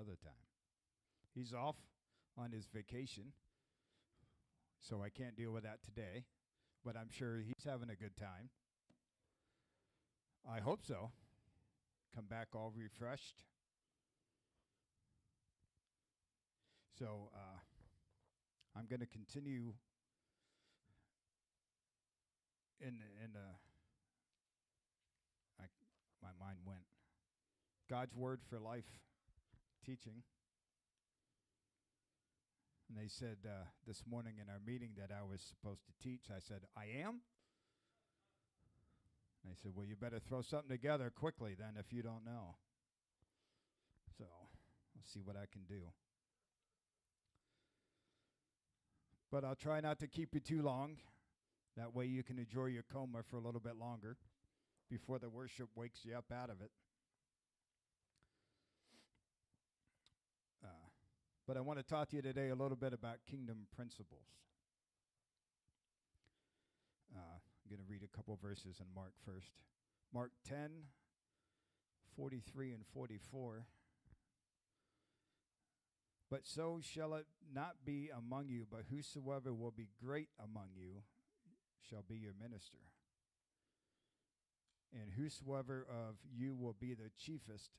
another time. He's off on his vacation, so I can't deal with that today, but I'm sure he's having a good time. I hope so. Come back all refreshed. So I'm going to continue my mind went. God's Word for Life teaching. And they said this morning in our meeting that I was supposed to teach. I said, I am? And they said, well, you better throw something together quickly then if you don't know. So I'll see what I can do. But I'll try not to keep you too long. That way you can enjoy your coma for a little bit longer before the worship wakes you up out of it. But I want to talk to you today a little bit about kingdom principles. I'm going to read a couple verses in Mark first. Mark 10:43 and 44. But so shall it not be among you, but whosoever will be great among you shall be your minister. And whosoever of you will be the chiefest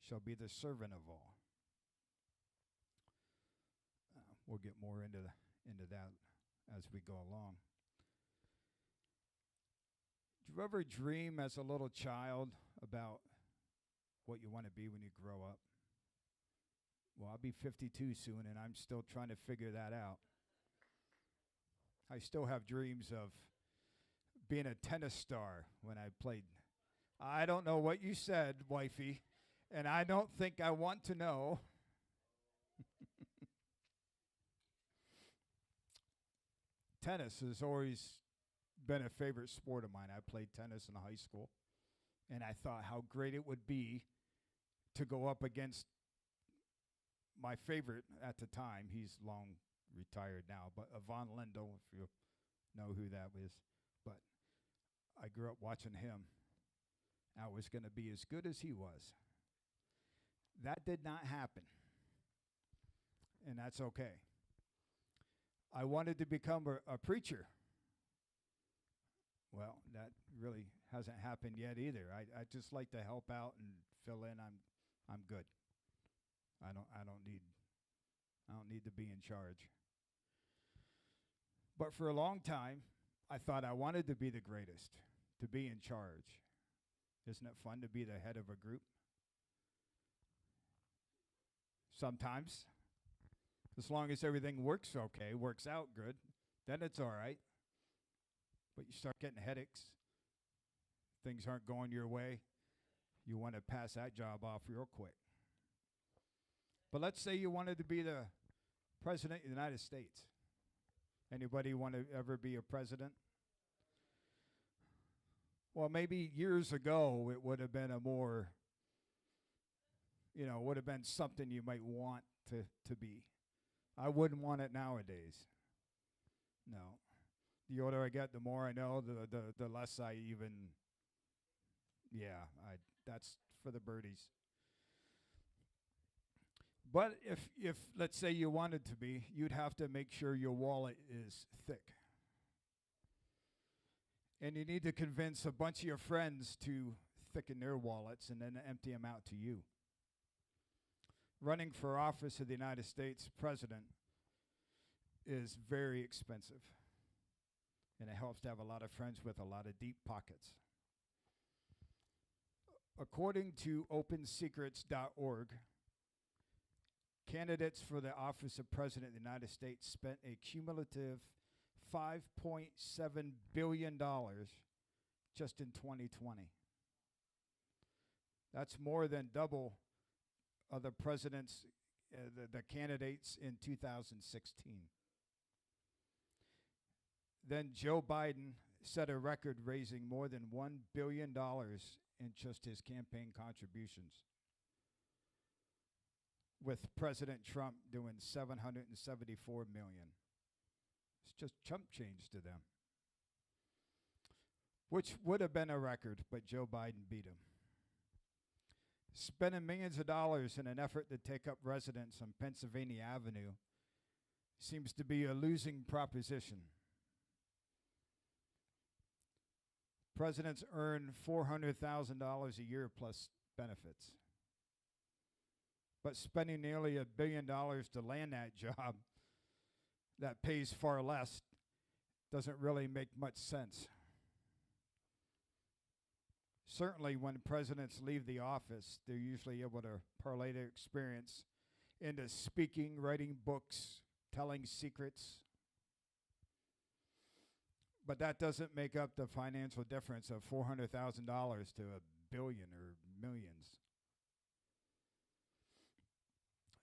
shall be the servant of all. We'll get more into that as we go along. Do you ever dream as a little child about what you want to be when you grow up? Well, I'll be 52 soon, and I'm still trying to figure that out. I still have dreams of being a tennis star when I played. I don't know what you said, wifey, and I don't think I want to know. Tennis has always been a favorite sport of mine. I played tennis in high school, and I thought how great it would be to go up against my favorite at the time. He's long retired now, but Ivan Lendl, if you know who that was. But I grew up watching him. I was going to be as good as he was. That did not happen, and that's okay. I wanted to become a preacher. Well, that really hasn't happened yet either. I just like to help out and fill in. I'm good. I don't need to be in charge. But for a long time, I thought I wanted to be the greatest, to be in charge. Isn't it fun to be the head of a group? Sometimes. As long as everything works okay, works out good, then it's all right. But you start getting headaches. Things aren't going your way. You want to pass that job off real quick. But let's say you wanted to be the president of the United States. Anybody want to ever be a president? Well, maybe years ago it would have been a more, would have been something you might want to be. I wouldn't want it nowadays. No. The older I get, the more I know, the less I even, that's for the birdies. But if let's say you wanted to be, you'd have to make sure your wallet is thick. And you need to convince a bunch of your friends to thicken their wallets and then empty them out to you. Running for office of the United States president is very expensive. And it helps to have a lot of friends with a lot of deep pockets. According to OpenSecrets.org, candidates for the office of President of the United States spent a cumulative $5.7 billion just in 2020. That's more than double other presidents, the candidates in 2016. Then Joe Biden set a record raising more than $1 billion in just his campaign contributions, with President Trump doing $774 million. It's just chump change to them, which would have been a record, but Joe Biden beat him. Spending millions of dollars in an effort to take up residence on Pennsylvania Avenue seems to be a losing proposition. Presidents earn $400,000 a year plus benefits. But spending nearly $1 billion to land that job that pays far less doesn't really make much sense. Certainly, when presidents leave the office, they're usually able to parlay their experience into speaking, writing books, telling secrets. But that doesn't make up the financial difference of $400,000 to $1 billion or millions.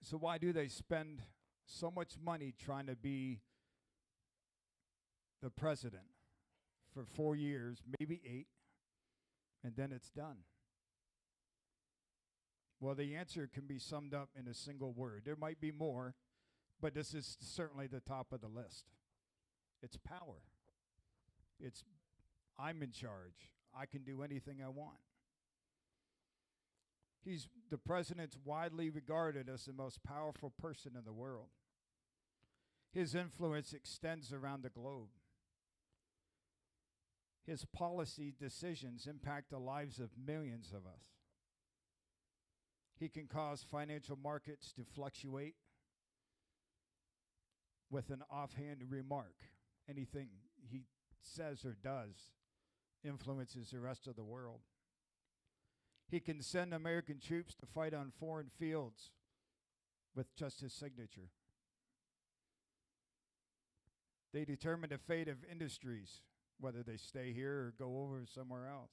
So why do they spend so much money trying to be the president for 4 years, maybe 8, and then it's done? Well, the answer can be summed up in a single word. There might be more, but this is certainly the top of the list. It's power. It's, I'm in charge. I can do anything I want. The president's widely regarded as the most powerful person in the world. His influence extends around the globe. His policy decisions impact the lives of millions of us. He can cause financial markets to fluctuate with an offhand remark. Anything he says or does influences the rest of the world. He can send American troops to fight on foreign fields with just his signature. They determine the fate of industries, whether they stay here or go over somewhere else.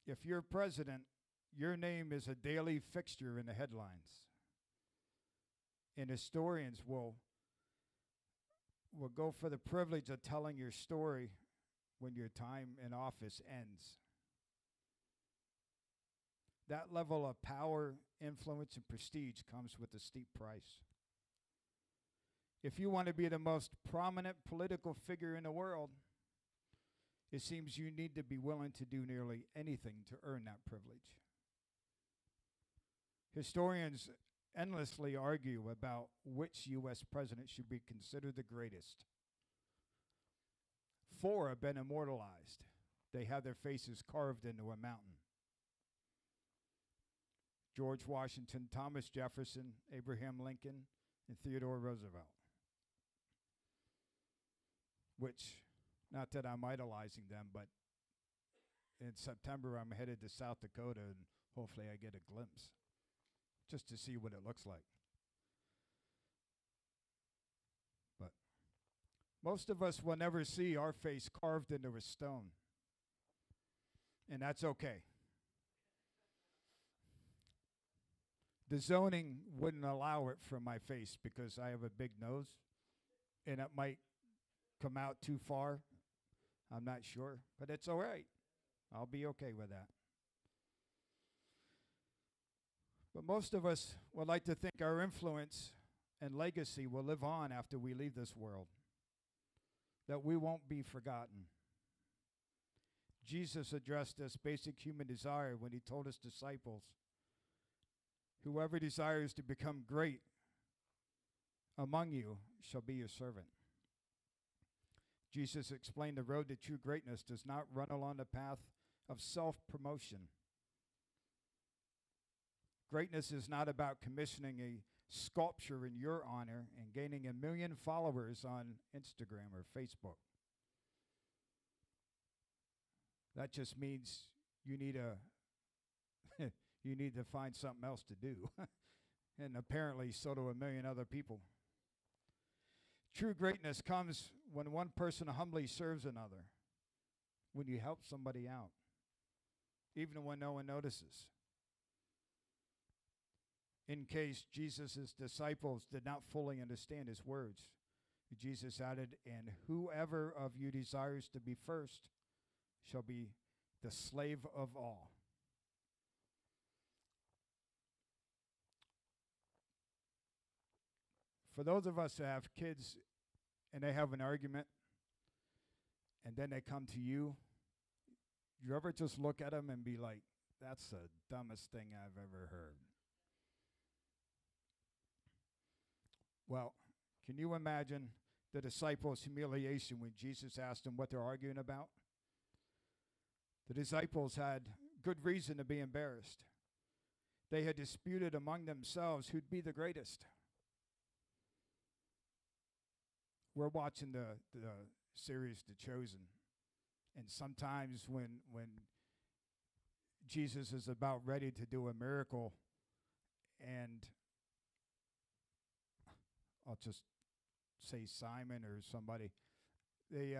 If you're president, your name is a daily fixture in the headlines. And historians will go for the privilege of telling your story when your time in office ends. That level of power, influence, and prestige comes with a steep price. If you want to be the most prominent political figure in the world, it seems you need to be willing to do nearly anything to earn that privilege. Historians endlessly argue about which U.S. president should be considered the greatest. 4 have been immortalized. They have their faces carved into a mountain. George Washington, Thomas Jefferson, Abraham Lincoln, and Theodore Roosevelt. Which, not that I'm idolizing them, but in September I'm headed to South Dakota and hopefully I get a glimpse just to see what it looks like. But most of us will never see our face carved into a stone. And that's okay. The zoning wouldn't allow it for my face because I have a big nose and it might come out too far. I'm not sure, but it's all right. I'll be okay with that. But most of us would like to think our influence and legacy will live on after we leave this world, that we won't be forgotten. Jesus addressed this basic human desire when he told his disciples, "Whoever desires to become great among you shall be your servant." Jesus explained the road to true greatness does not run along the path of self-promotion. Greatness is not about commissioning a sculpture in your honor and gaining 1 million followers on Instagram or Facebook. That just means you need to find something else to do. And apparently so do 1 million other people. True greatness comes when one person humbly serves another, when you help somebody out, even when no one notices. In case Jesus' disciples did not fully understand his words, Jesus added, "And whoever of you desires to be first shall be the slave of all." For those of us who have kids and they have an argument and then they come to you, you ever just look at them and be like, That's the dumbest thing I've ever heard. Well, can you imagine the disciples' humiliation when Jesus asked them what they're arguing about? The disciples had good reason to be embarrassed. They had disputed among themselves who'd be the greatest. We're watching the series The Chosen, and sometimes when Jesus is about ready to do a miracle, and I'll just say Simon or somebody, they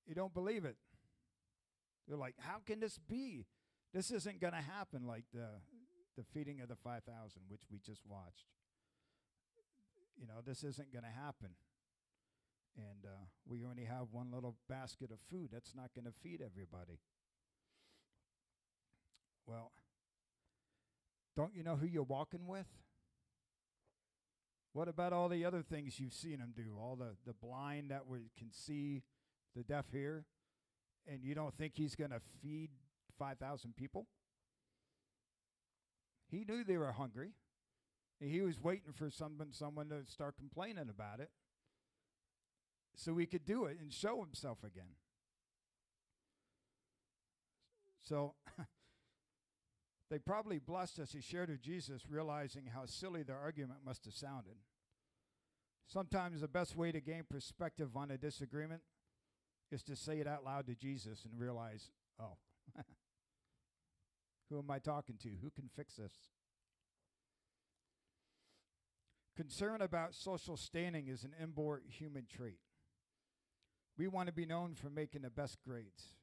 you don't believe it. They're like, how can this be? This isn't going to happen, like the feeding of the 5,000, which we just watched. This isn't going to happen. And we only have one little basket of food. That's not going to feed everybody. Well, don't you know who you're walking with? What about all the other things you've seen him do? All the blind that can see, the deaf hear, and you don't think he's going to feed 5,000 people? He knew they were hungry. And he was waiting for someone to start complaining about it so he could do it and show himself again. So they probably blessed as he shared with Jesus, realizing how silly their argument must have sounded. Sometimes the best way to gain perspective on a disagreement is to say it out loud to Jesus and realize, oh, who am I talking to? Who can fix this? Concern about social standing is an inborn human trait. We want to be known for making the best grades,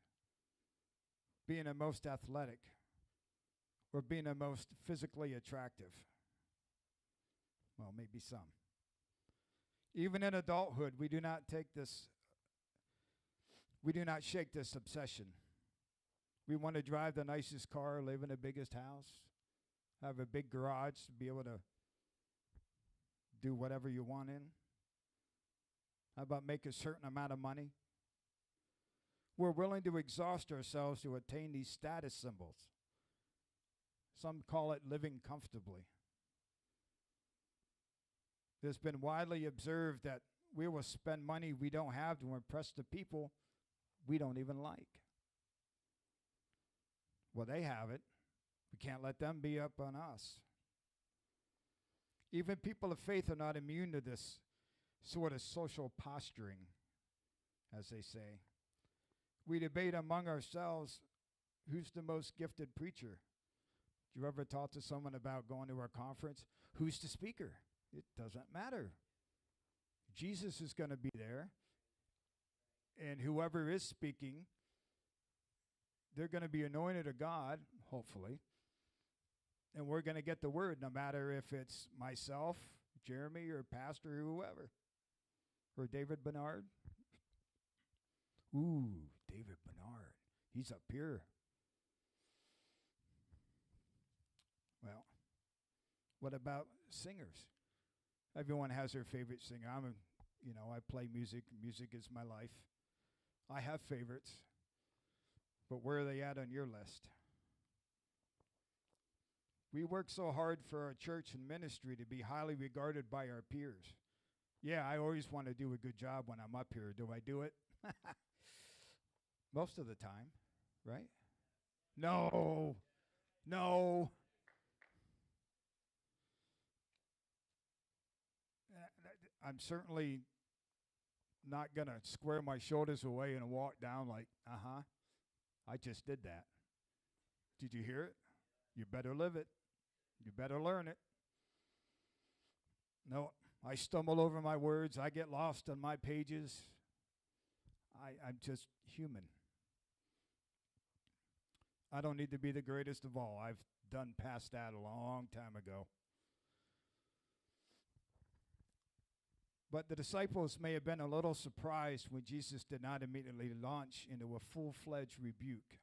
being the most athletic, or being the most physically attractive. Well, maybe some. Even in adulthood, we do not shake this obsession. We want to drive the nicest car, live in the biggest house, have a big garage to be able to do whatever you want in. How about make a certain amount of money? We're willing to exhaust ourselves to attain these status symbols. Some call it living comfortably. It's been widely observed that we will spend money we don't have to impress the people we don't even like. Well, they have it. We can't let them be up on us. Even people of faith are not immune to this sort of social posturing, as they say. We debate among ourselves who's the most gifted preacher. Did you ever talk to someone about going to a conference? Who's the speaker? It doesn't matter. Jesus is going to be there, and whoever is speaking, they're going to be anointed of God, hopefully, and we're going to get the word, no matter if it's myself, Jeremy, or Pastor, or whoever, or David Bernard. Ooh, David Bernard. He's up here. Well, what about singers? Everyone has their favorite singer. I play music. Music is my life. I have favorites. But where are they at on your list? We work so hard for our church and ministry to be highly regarded by our peers. Yeah, I always want to do a good job when I'm up here. Do I do it? Most of the time, right? No. I'm certainly not going to square my shoulders away and walk down like, I just did that. Did you hear it? You better live it. You better learn it. No, I stumble over my words. I get lost on my pages. I'm just human. I don't need to be the greatest of all. I've done past that a long time ago. But the disciples may have been a little surprised when Jesus did not immediately launch into a full-fledged rebuke.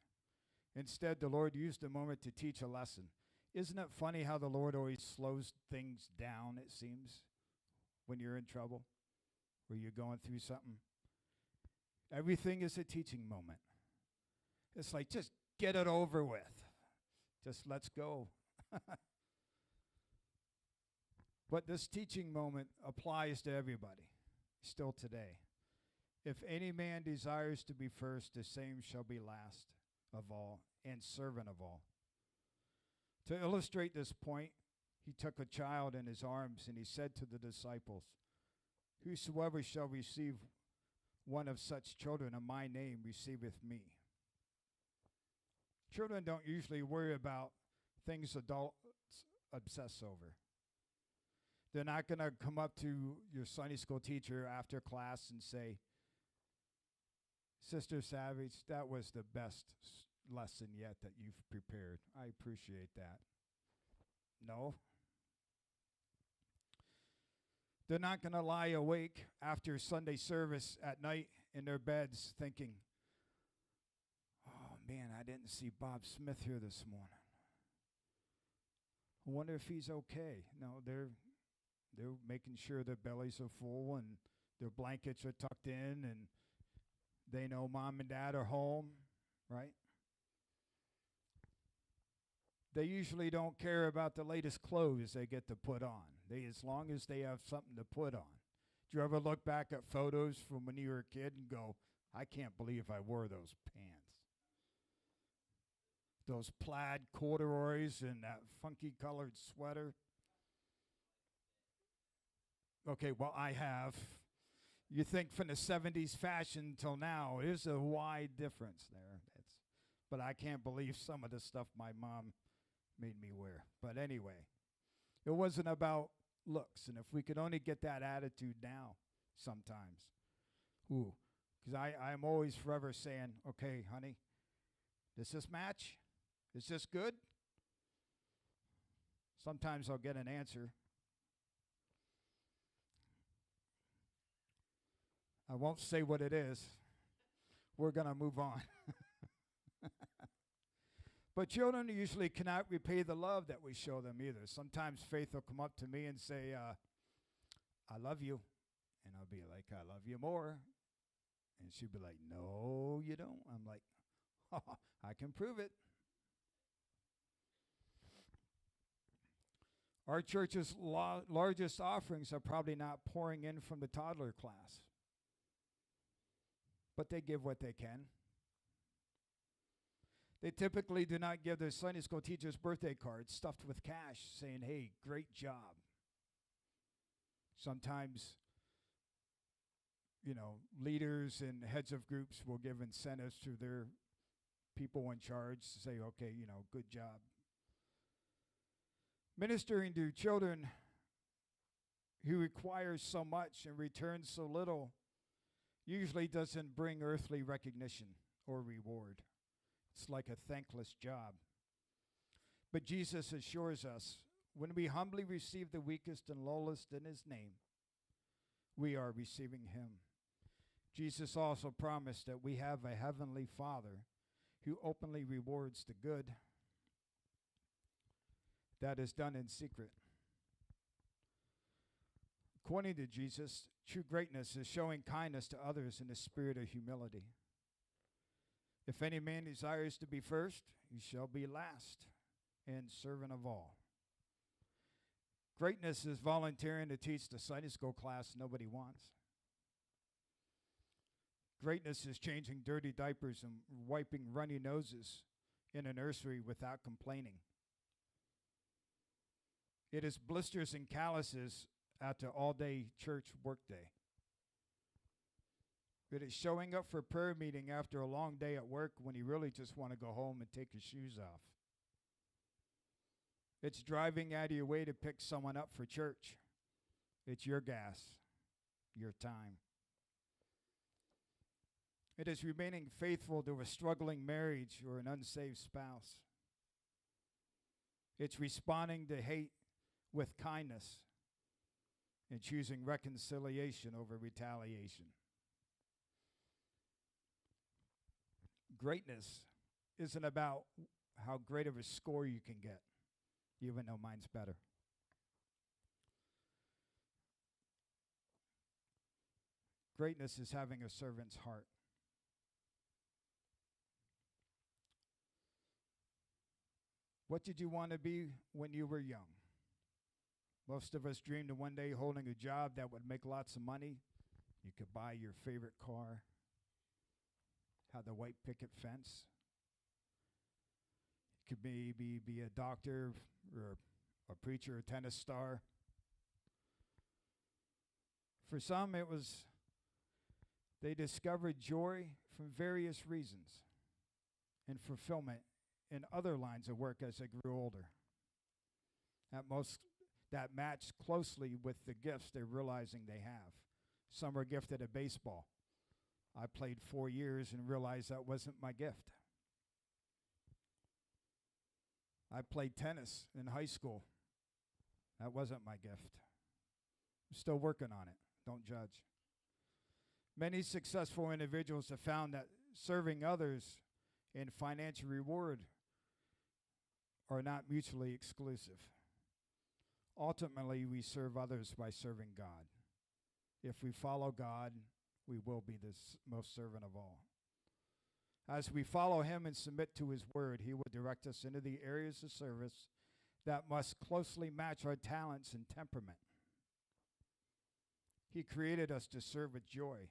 Instead, the Lord used the moment to teach a lesson. Isn't it funny how the Lord always slows things down, it seems, when you're in trouble, or you're going through something? Everything is a teaching moment. It's like, just get it over with. Just let's go. But this teaching moment applies to everybody, still today. If any man desires to be first, the same shall be last of all and servant of all. To illustrate this point, he took a child in his arms and he said to the disciples, whosoever shall receive one of such children in my name receiveth me. Children don't usually worry about things adults obsess over. They're not going to come up to your Sunday school teacher after class and say, Sister Savage, that was the best lesson yet that you've prepared. I appreciate that. No. They're not going to lie awake after Sunday service at night in their beds thinking, oh man, I didn't see Bob Smith here this morning. I wonder if he's okay. No, they're making sure their bellies are full and their blankets are tucked in and they know mom and dad are home, right? They usually don't care about the latest clothes they get to put on. As long as they have something to put on. Do you ever look back at photos from when you were a kid and go, I can't believe I wore those pants? Those plaid corduroys and that funky colored sweater. Okay, well, I have. You think from the 70s fashion till now, there's a wide difference there. But I can't believe some of the stuff my mom made me wear. But anyway, it wasn't about looks. And if we could only get that attitude now sometimes. Because I'm always forever saying, okay, honey, does this match? Is this good? Sometimes I'll get an answer. I won't say what it is. We're going to move on. But children usually cannot repay the love that we show them either. Sometimes Faith will come up to me and say, I love you. And I'll be like, I love you more. And she'll be like, no, you don't. I'm like, oh, I can prove it. Our church's largest offerings are probably not pouring in from the toddler class. But they give what they can. They typically do not give their Sunday school teachers birthday cards stuffed with cash saying, hey, great job. Sometimes, leaders and heads of groups will give incentives to their people in charge to say, okay, good job. Ministering to children who require so much and return so little usually doesn't bring earthly recognition or reward. It's like a thankless job. But Jesus assures us, when we humbly receive the weakest and lowest in his name, we are receiving him. Jesus also promised that we have a heavenly Father who openly rewards the good that is done in secret. According to Jesus, true greatness is showing kindness to others in the spirit of humility. If any man desires to be first, he shall be last and servant of all. Greatness is volunteering to teach the Sunday school class nobody wants. Greatness is changing dirty diapers and wiping runny noses in a nursery without complaining. It is blisters and calluses at the all-day church workday. It is showing up for prayer meeting after a long day at work when you really just want to go home and take your shoes off. It's driving out of your way to pick someone up for church. It's your gas, your time. It is remaining faithful to a struggling marriage or an unsaved spouse. It's responding to hate with kindness and choosing reconciliation over retaliation. Greatness isn't about how great of a score you can get, even though mine's better. Greatness is having a servant's heart. What did you want to be when you were young? Most of us dreamed of one day holding a job that would make lots of money. You could buy your favorite car, have the white picket fence. You could maybe be a doctor or a preacher, a tennis star. For some, it was they discovered joy from various reasons and fulfillment in other lines of work as they grew older. That matched closely with the gifts they're realizing they have. Some are gifted at baseball. I played 4 years and realized that wasn't my gift. I played tennis in high school. That wasn't my gift. I'm still working on it. Don't judge. Many successful individuals have found that serving others and financial reward are not mutually exclusive. Ultimately, we serve others by serving God. If we follow God, we will be the most servant of all. As we follow him and submit to his word, he will direct us into the areas of service that must closely match our talents and temperament. He created us to serve with joy,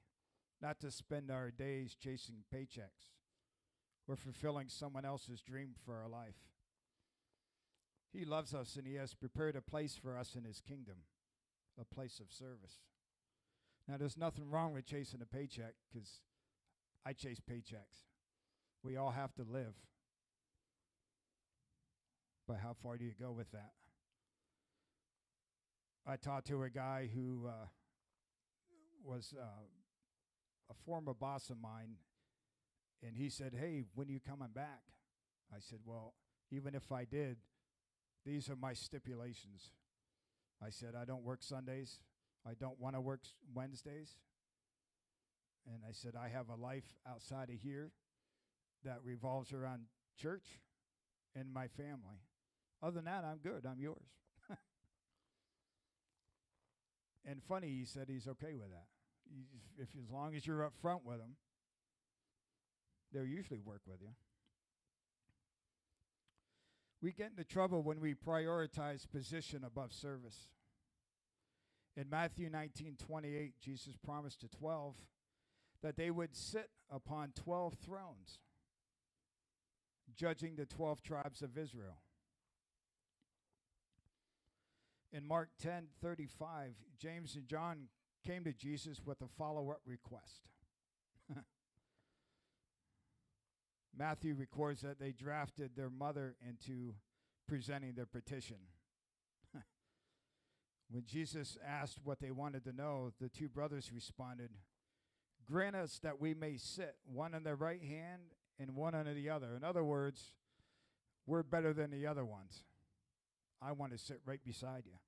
not to spend our days chasing paychecks or fulfilling someone else's dream for our life. He loves us, and he has prepared a place for us in his kingdom, a place of service. Now, there's nothing wrong with chasing a paycheck, because I chase paychecks. We all have to live. But how far do you go with that? I talked to a guy who was a former boss of mine, and he said, "Hey, when are you coming back?" I said, "Well, even if I did, these are my stipulations." I said, "I don't work Sundays. I don't want to work Wednesdays." And I said, "I have a life outside of here that revolves around church and my family. Other than that, I'm good. I'm yours." And funny, he said he's okay with that. If as long as you're up front with them, they'll usually work with you. We get into trouble when we prioritize position above service. In Matthew 19:28, Jesus promised to 12 that they would sit upon 12 thrones, judging the 12 tribes of Israel. In Mark 10:35, James and John came to Jesus with a follow-up request. Matthew records that they drafted their mother into presenting their petition. When Jesus asked what they wanted to know, the two brothers responded, "Grant us that we may sit, one on the right hand and one on the other." In other words, we're better than the other ones. I want to sit right beside you.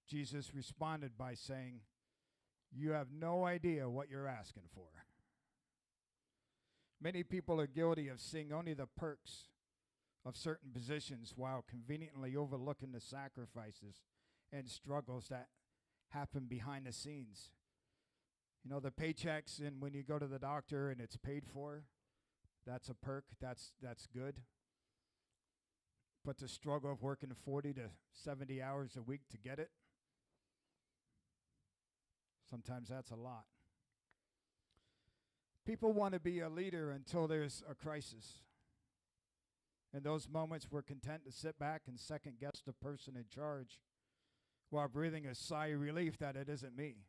Jesus responded by saying, "You have no idea what you're asking for." Many people are guilty of seeing only the perks of certain positions while conveniently overlooking the sacrifices and struggles that happen behind the scenes. You know, the paychecks, and when you go to the doctor and it's paid for, that's a perk. That's good. But the struggle of working 40 to 70 hours a week to get it, sometimes that's a lot. People want to be a leader until there's a crisis. In those moments, we're content to sit back and second guess the person in charge while breathing a sigh of relief that it isn't me.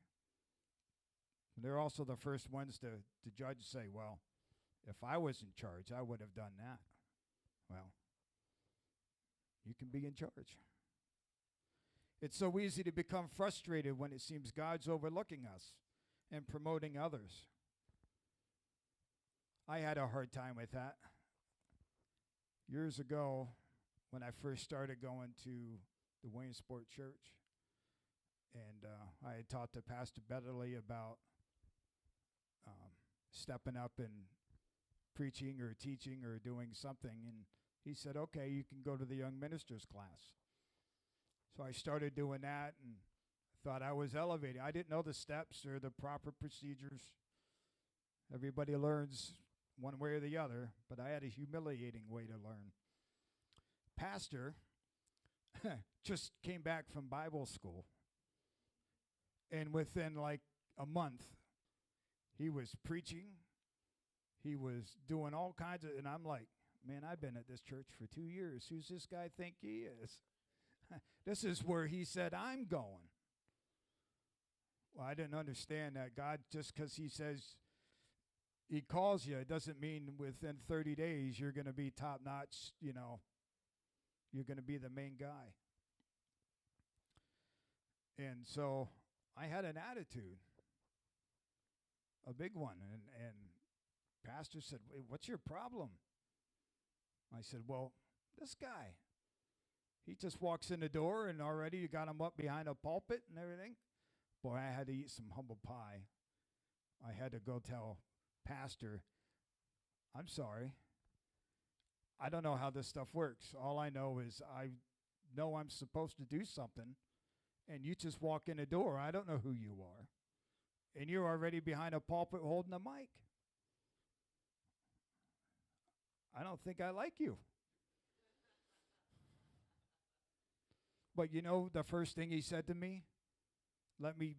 And they're also the first ones to judge, say, "Well, if I was in charge, I would have done that." Well, you can be in charge. It's so easy to become frustrated when it seems God's overlooking us and promoting others. I had a hard time with that. Years ago, when I first started going to the Williamsport Church, and I had talked to Pastor Betterly about stepping up and preaching or teaching or doing something, and he said, "Okay, you can go to the young ministers class." So I started doing that and thought I was elevating. I didn't know the steps or the proper procedures. Everybody learns one way or the other, but I had a humiliating way to learn. pastor just came back from Bible school. And within like a month, he was preaching. He was doing all kinds of, and I'm like, man, I've been at this church for 2 years. Who's this guy think he is? This is where he said, I'm going. Well, I didn't understand that. God, just because he says he calls you, it doesn't mean within 30 days you're going to be top notch, you're going to be the main guy. And so I had an attitude, a big one. And pastor said, "Wait, what's your problem?" I said, well, this guy, he just walks in the door and already you got him up behind a pulpit and everything. Boy, I had to eat some humble pie. I had to go tell pastor, I'm sorry. I don't know how this stuff works. All I know is I know I'm supposed to do something, and you just walk in the door. I don't know who you are. And you're already behind a pulpit holding a mic. I don't think I like you. But the first thing he said to me, let me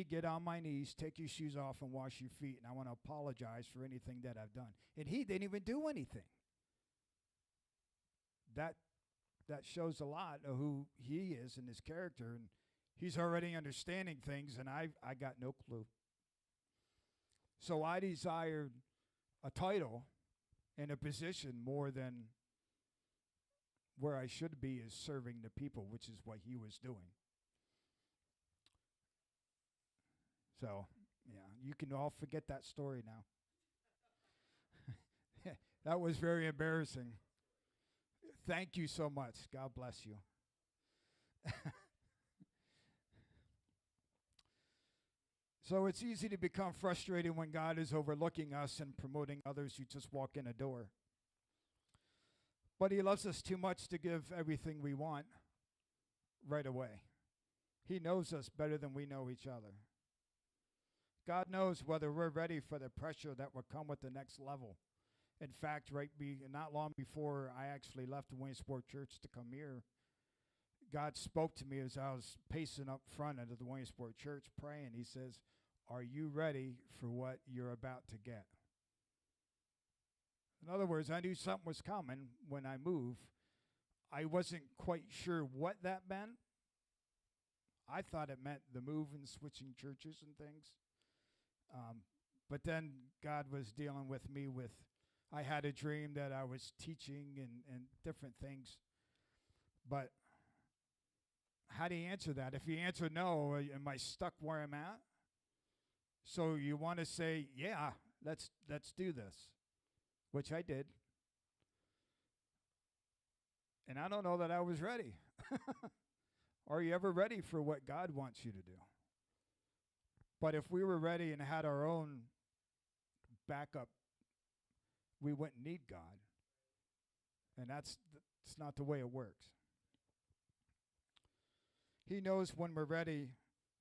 get on my knees, take your shoes off and wash your feet, and I want to apologize for anything that I've done. And he didn't even do anything. That shows a lot of who he is and his character, and he's already understanding things, and I got no clue. So I desired a title and a position more than where I should be is serving the people, which is what he was doing. So, yeah, you can all forget that story now. That was very embarrassing. Thank you so much. God bless you. So it's easy to become frustrated when God is overlooking us and promoting others who just walk in a door. But he loves us too much to give everything we want right away. He knows us better than we know each other. God knows whether we're ready for the pressure that will come with the next level. In fact, not long before I actually left the Williamsport Church to come here, God spoke to me as I was pacing up front of the Williamsport Church praying. He says, are you ready for what you're about to get? In other words, I knew something was coming when I moved. I wasn't quite sure what that meant. I thought it meant the move and switching churches and things. But then God was dealing with me with, I had a dream that I was teaching and different things. But how do you answer that? If you answer no, am I stuck where I'm at? So you want to say, yeah, let's do this, which I did. And I don't know that I was ready. Are you ever ready for what God wants you to do? But if we were ready and had our own backup, we wouldn't need God. And that's not the way it works. He knows when we're ready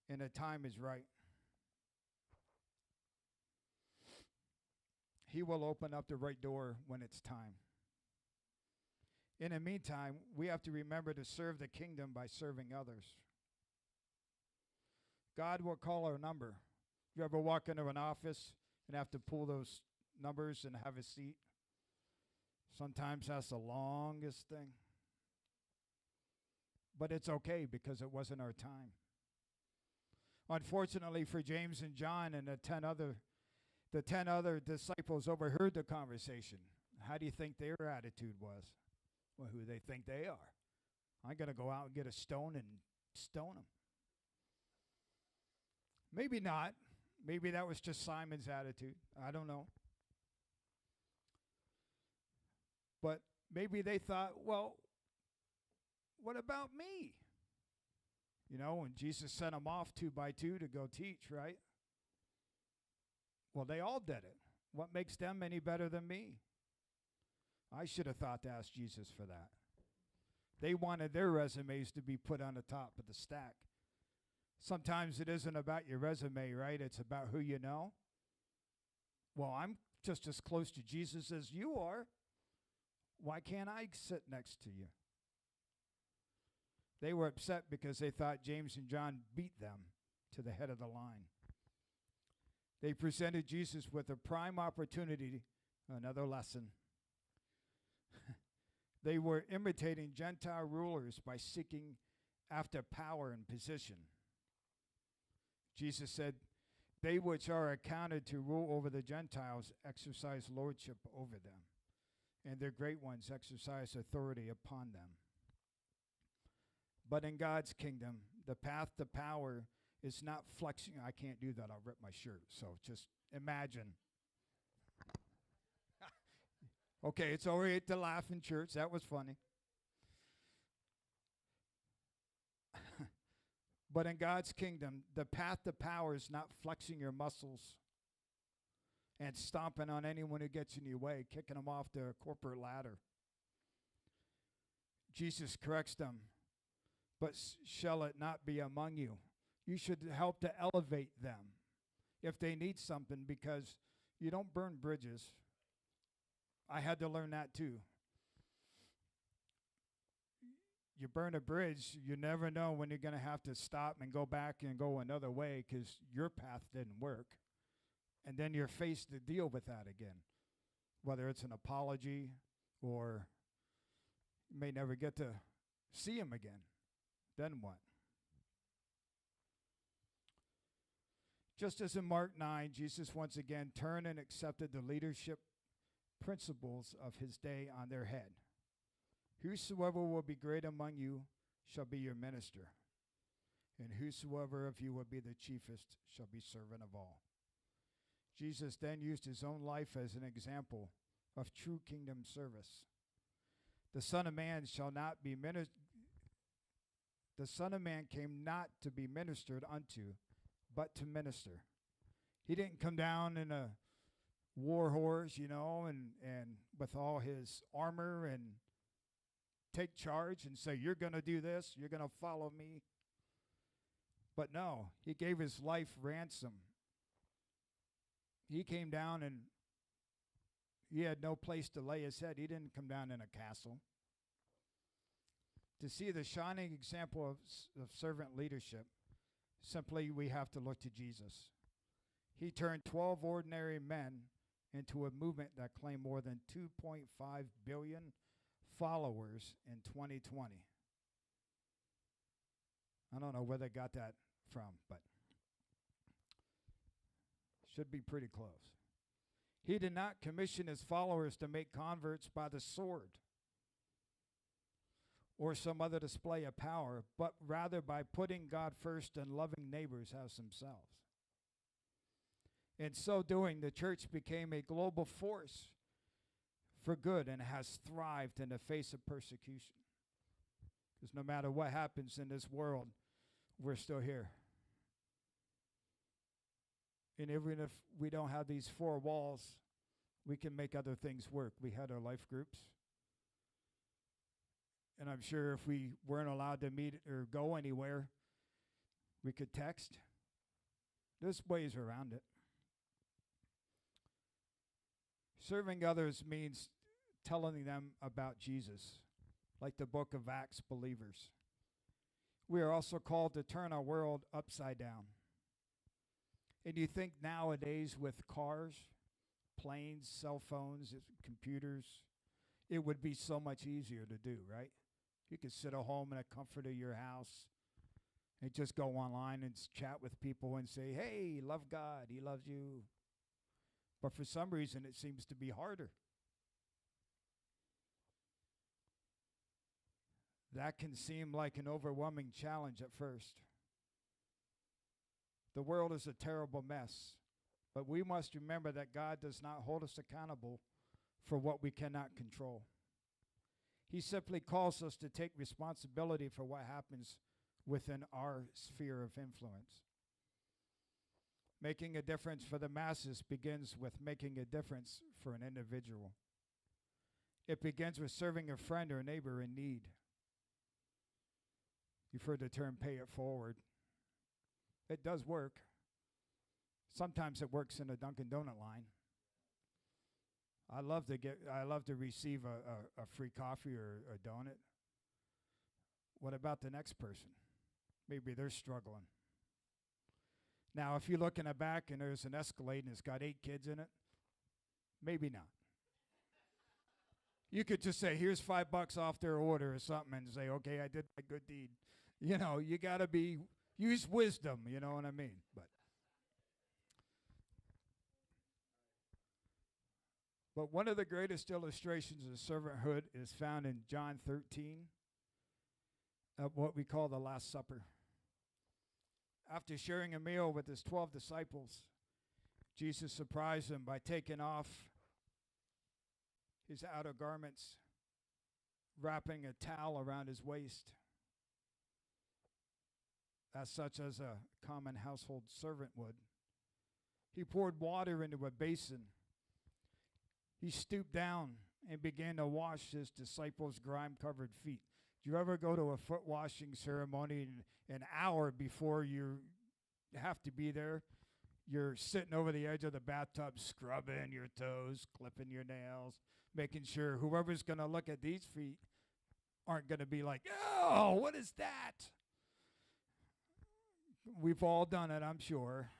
and the time is right. He will open up the right door when it's time. In the meantime, we have to remember to serve the kingdom by serving others. God will call our number. You ever walk into an office and have to pull those numbers and have a seat? Sometimes that's the longest thing. But it's okay because it wasn't our time. Unfortunately for James and John and the 10 other disciples overheard the conversation. How do you think their attitude was? Well, who they think they are. I'm going to go out and get a stone and stone them. Maybe not. Maybe that was just Simon's attitude. I don't know. But maybe they thought, well, what about me? When Jesus sent them off 2 by 2 to go teach, right? Well, they all did it. What makes them any better than me? I should have thought to ask Jesus for that. They wanted their resumes to be put on the top of the stack. Sometimes it isn't about your resume, right? It's about who you know. Well, I'm just as close to Jesus as you are. Why can't I sit next to you? They were upset because they thought James and John beat them to the head of the line. They presented Jesus with a prime opportunity, another lesson. They were imitating Gentile rulers by seeking after power and position. Jesus said, "They which are accounted to rule over the Gentiles exercise lordship over them, and their great ones exercise authority upon them." But in God's kingdom, the path to power is not flexing. I can't do that. I'll rip my shirt. So just imagine. Okay, it's all right to laugh in church. That was funny. But in God's kingdom, the path to power is not flexing your muscles and stomping on anyone who gets in your way, kicking them off the corporate ladder. Jesus corrects them, but shall it not be among you? You should help to elevate them if they need something, because you don't burn bridges. I had to learn that too. You burn a bridge, you never know when you're going to have to stop and go back and go another way because your path didn't work. And then you're faced to deal with that again, whether it's an apology or you may never get to see him again. Then what? Just as in Mark 9, Jesus once again turned and accepted the leadership principles of his day on their head. Whosoever will be great among you shall be your minister, and whosoever of you will be the chiefest shall be servant of all. Jesus then used his own life as an example of true kingdom service. The Son of Man came not to be ministered unto, but to minister. He didn't come down in a war horse, and with all his armor and take charge and say, "You're going to do this, you're going to follow me." But no, he gave his life ransom. He came down and he had no place to lay his head. He didn't come down in a castle. To see the shining example of servant leadership, simply we have to look to Jesus. He turned 12 ordinary men into a movement that claimed more than 2.5 billion followers in 2020. I don't know where they got that from, but should be pretty close. He did not commission his followers to make converts by the sword or some other display of power, but rather by putting God first and loving neighbors as themselves. In so doing, the church became a global force for good and has thrived in the face of persecution. Because no matter what happens in this world, we're still here. And even if we don't have these four walls, we can make other things work. We had our life groups. And I'm sure if we weren't allowed to meet or go anywhere, we could text. There's ways around it. Serving others means telling them about Jesus, like the book of Acts believers. We are also called to turn our world upside down. And you think nowadays with cars, planes, cell phones, computers, it would be so much easier to do, right? You could sit at home in the comfort of your house and just go online and chat with people and say, "Hey, love God, he loves you." But for some reason, it seems to be harder. That can seem like an overwhelming challenge at first. The world is a terrible mess, but we must remember that God does not hold us accountable for what we cannot control. He simply calls us to take responsibility for what happens within our sphere of influence. Making a difference for the masses begins with making a difference for an individual. It begins with serving a friend or neighbor in need. You've heard the term "pay it forward." It does work. Sometimes it works in a Dunkin' Donut line. I love to receive a free coffee or a donut What about the next person? Maybe they're struggling. Now, if you look in the back and there's an Escalade and it's got 8 kids in it, maybe not. You could just say, here's $5 off their order or something and say, okay, I did my good deed. You know, you got to use wisdom, you know what I mean? But one of the greatest illustrations of servanthood is found in John 13, of what we call the Last Supper. After sharing a meal with his 12 disciples, Jesus surprised them by taking off his outer garments, wrapping a towel around his waist, as such as a common household servant would. He poured water into a basin. He stooped down and began to wash his disciples' grime-covered feet. Do you ever go to a foot washing ceremony and an hour before you have to be there, you're sitting over the edge of the bathtub, scrubbing your toes, clipping your nails, making sure whoever's going to look at these feet aren't going to be like, oh, what is that? We've all done it, I'm sure.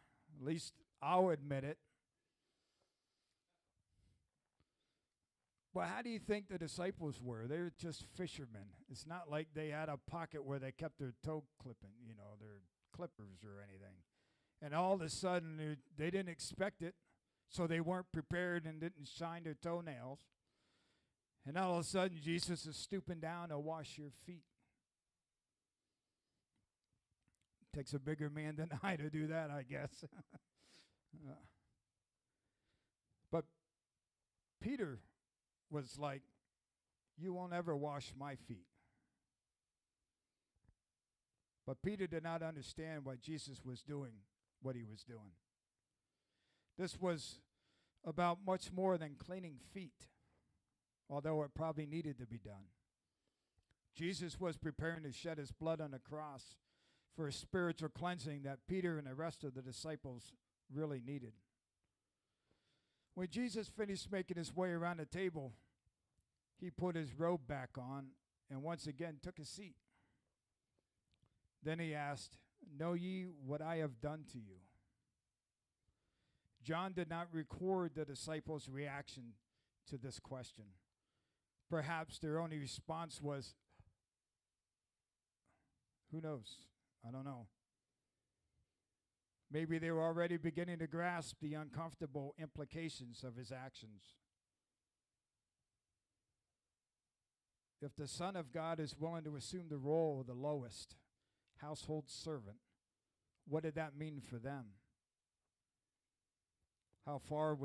At least I'll admit it. Well, how do you think the disciples were? They were just fishermen. It's not like they had a pocket where they kept their toe clipping, you know, their clippers or anything. And all of a sudden, they didn't expect it, so they weren't prepared and didn't shine their toenails. And all of a sudden, Jesus is stooping down to wash your feet. Takes a bigger man than I to do that, I guess. But Peter was like, you won't ever wash my feet. But Peter did not understand why Jesus was doing what he was doing. This was about much more than cleaning feet, although it probably needed to be done. Jesus was preparing to shed his blood on the cross for a spiritual cleansing that Peter and the rest of the disciples really needed. When Jesus finished making his way around the table, he put his robe back on and once again took a seat. Then he asked, know ye what I have done to you? John did not record the disciples' reaction to this question. Perhaps their only response was, who knows? I don't know. Maybe they were already beginning to grasp the uncomfortable implications of his actions. If the Son of God is willing to assume the role of the lowest household servant, what did that mean for them? How far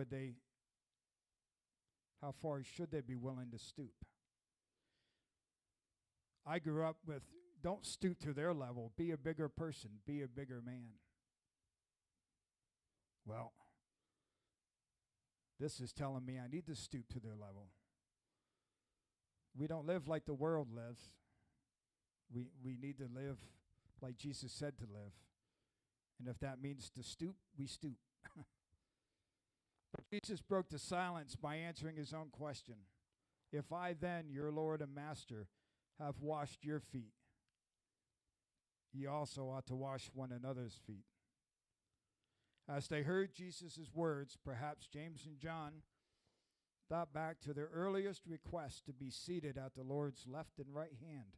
should they be willing to stoop? I grew up with, don't stoop to their level, be a bigger person, be a bigger man. Well, this is telling me I need to stoop to their level. We don't live like the world lives. We need to live like Jesus said to live. And if that means to stoop, we stoop. But Jesus broke the silence by answering his own question. If I then, your Lord and Master, have washed your feet, ye also ought to wash one another's feet. As they heard Jesus' words, perhaps James and John thought back to their earliest request to be seated at the Lord's left and right hand.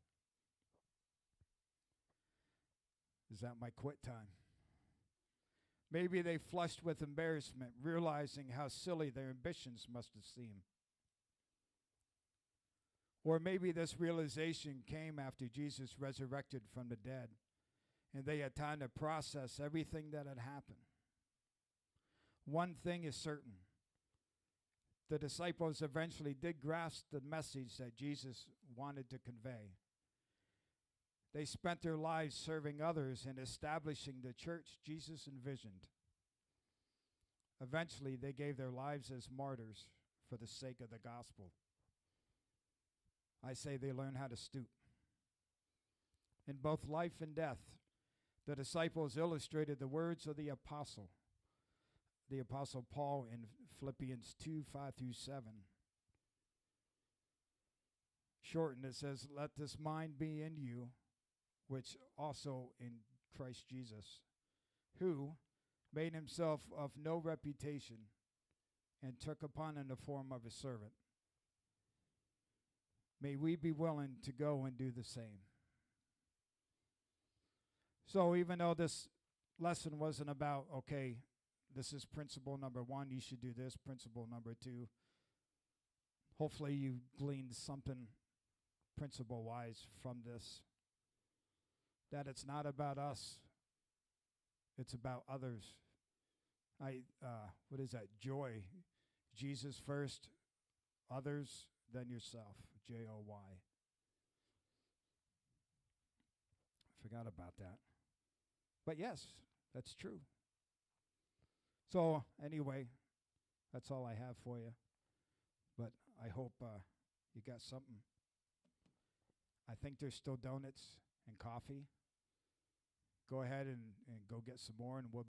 Is that my quit time? Maybe they flushed with embarrassment, realizing how silly their ambitions must have seemed. Or maybe this realization came after Jesus resurrected from the dead, and they had time to process everything that had happened. One thing is certain. The disciples eventually did grasp the message that Jesus wanted to convey. They spent their lives serving others and establishing the church Jesus envisioned. Eventually, they gave their lives as martyrs for the sake of the gospel. I say they learned how to stoop. In both life and death, the disciples illustrated the words of the Apostle Paul in Philippians 2:5-7. Shortened, it says, let this mind be in you, which also in Christ Jesus, who made himself of no reputation and took upon him the form of a servant. May we be willing to go and do the same. So even though this lesson wasn't about, okay, this is principle number 1, you should do this, principle number 2, hopefully you gleaned something principle-wise from this, that it's not about us, it's about others. What is that? Joy. Jesus first, others, then yourself. Joy. Forgot about that. But yes, that's true. So anyway, that's all I have for you. But I hope you got something. I think there's still donuts and coffee. Go ahead and go get some more, and we'll